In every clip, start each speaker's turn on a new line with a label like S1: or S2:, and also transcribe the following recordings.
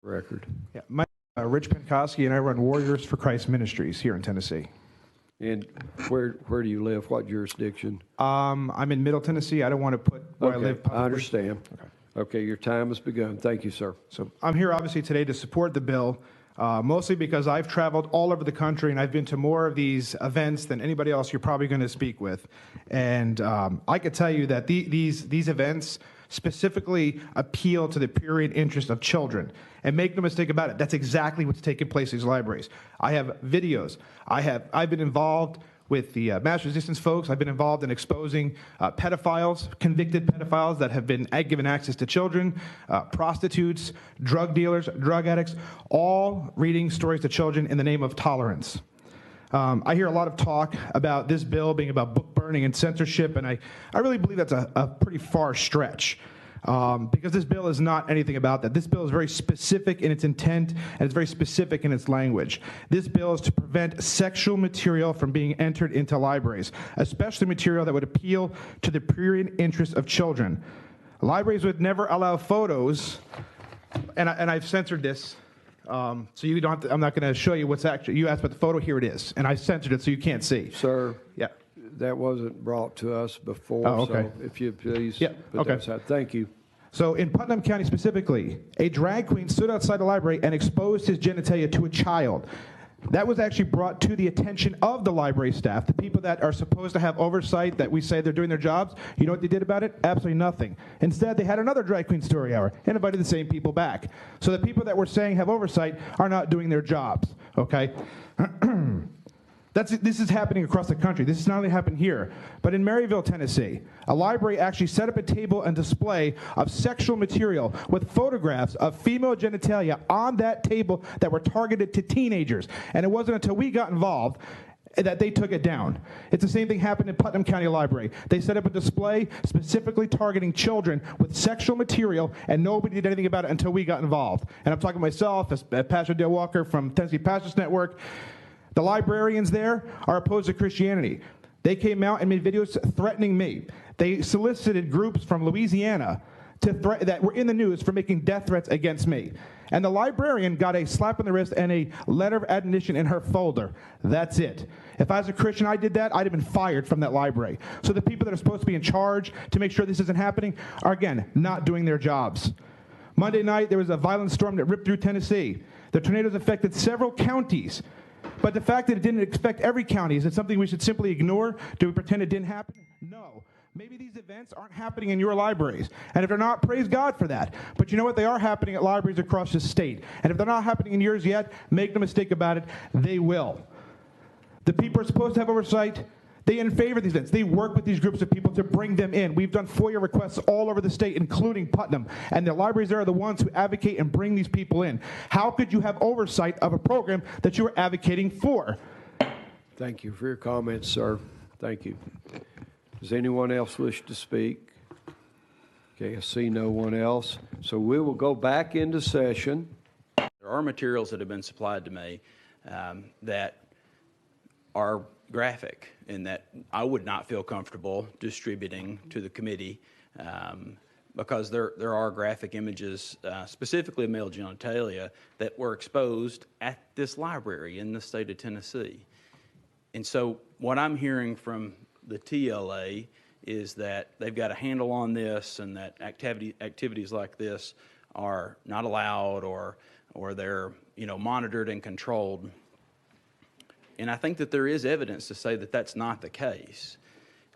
S1: Record.
S2: Yeah, my Rich Penkoski, and I run Warriors for Christ Ministries here in Tennessee.
S1: And where do you live? What jurisdiction?
S2: I'm in Middle Tennessee. I don't want to put where I live publicly.
S1: I understand. Okay, your time has begun. Thank you, sir.
S2: So I'm here obviously today to support the bill, mostly because I've traveled all over the country and I've been to more of these events than anybody else you're probably going to speak with. And I could tell you that these events specifically appeal to the purient interest of children. And make no mistake about it, that's exactly what's taking place in these libraries. I have videos. I've been involved with the mass resistance folks. I've been involved in exposing pedophiles, convicted pedophiles that have been given access to children, prostitutes, drug dealers, drug addicts, all reading stories to children in the name of tolerance. I hear a lot of talk about this bill being about book burning and censorship, and I really believe that's a pretty far stretch. Because this bill is not anything about that. This bill is very specific in its intent, and it's very specific in its language. This bill is to prevent sexual material from being entered into libraries, especially material that would appeal to the prurient interests of children. Libraries would never allow photos, and I've censored this, so you don't have to, I'm not going to show you what's actually, you asked about the photo, here it is, and I censored it so you can't see.
S1: Sir?
S2: Yeah.
S1: That wasn't brought to us before,
S2: okay.
S1: So if you please
S2: put
S1: that aside. Thank you.
S2: So in Putnam County specifically, a drag queen stood outside the library and exposed his genitalia to a child. That was actually brought to the attention of the library staff, the people that are supposed to have oversight, that we say they're doing their jobs. You know what they did about it? Absolutely nothing. Instead, they had another drag queen story hour and invited the same people back. So the people that we're saying have oversight are not doing their jobs, okay? This is happening across the country. This has not only happened here, but in Maryville, Tennessee, a library actually set up a table and display of sexual material with photographs of female genitalia on that table that were targeted to teenagers. And it wasn't until we got involved that they took it down. It's the same thing happened in Putnam County Library. They set up a display specifically targeting children with sexual material, and nobody did anything about it until we got involved. And I'm talking myself, as Pastor Dale Walker from Tennessee Pastors Network. The librarians there are opposed to Christianity. They came out and made videos threatening me. They solicited groups from Louisiana that were in the news for making death threats against me. And the librarian got a slap on the wrist and a letter of admonition in her folder. That's it. If I was a Christian, I did that, I'd have been fired from that library. So the people that are supposed to be in charge to make sure this isn't happening are, again, not doing their jobs. Monday night, there was a violent storm that ripped through Tennessee. The tornadoes affected several counties. But the fact that it didn't affect every county, is it something we should simply ignore? Do we pretend it didn't happen? No. Maybe these events aren't happening in your libraries. And if they're not, praise God for that. But you know what? They are happening at libraries across the state. And if they're not happening in yours yet, make no mistake about it, they will. The people are supposed to have oversight. They in favor of these events. They work with these groups of people to bring them in. We've done FOIA requests all over the state, including Putnam. And the libraries there are the ones who advocate and bring these people in. How could you have oversight of a program that you are advocating for?
S1: Thank you for your comments, sir. Thank you. Does anyone else wish to speak? Okay, I see no one else. So we will go back into session.
S3: There are materials that have been supplied to me that are graphic and that I would not feel comfortable distributing to the committee because there are graphic images, specifically of male genitalia, that were exposed at this library in the state of Tennessee. And so what I'm hearing from the TLA is that they've got a handle on this and that activities like this are not allowed or they're monitored and controlled. And I think that there is evidence to say that that's not the case.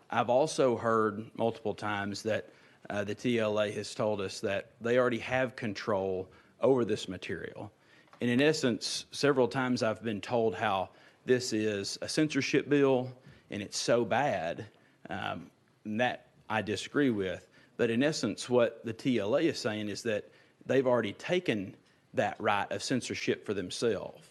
S3: I've also heard multiple times that the TLA has told us that they already have control over this material. And in essence, several times I've been told how this is a censorship bill and it's so bad, and that I disagree with. But in essence, what the TLA is saying is that they've already taken that right of censorship for themselves.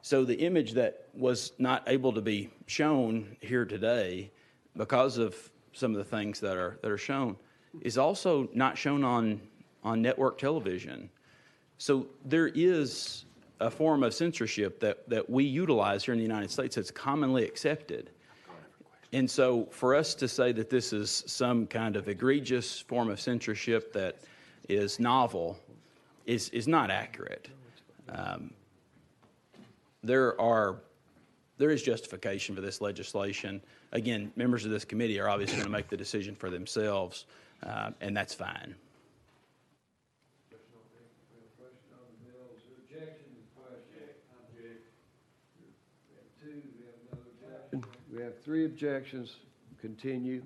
S3: So the image that was not able to be shown here today because of some of the things that are shown is also not shown on network television. So there is a form of censorship that we utilize here in the United States that's commonly accepted. And so for us to say that this is some kind of egregious form of censorship that is novel is not accurate. There is justification for this legislation. Again, members of this committee are obviously going to make the decision for themselves, and that's fine.
S1: We have 3 objections. Continue.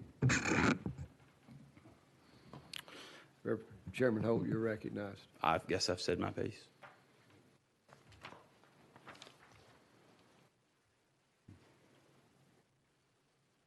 S1: Chairman Holt, you're recognized.
S3: I guess I've said my piece.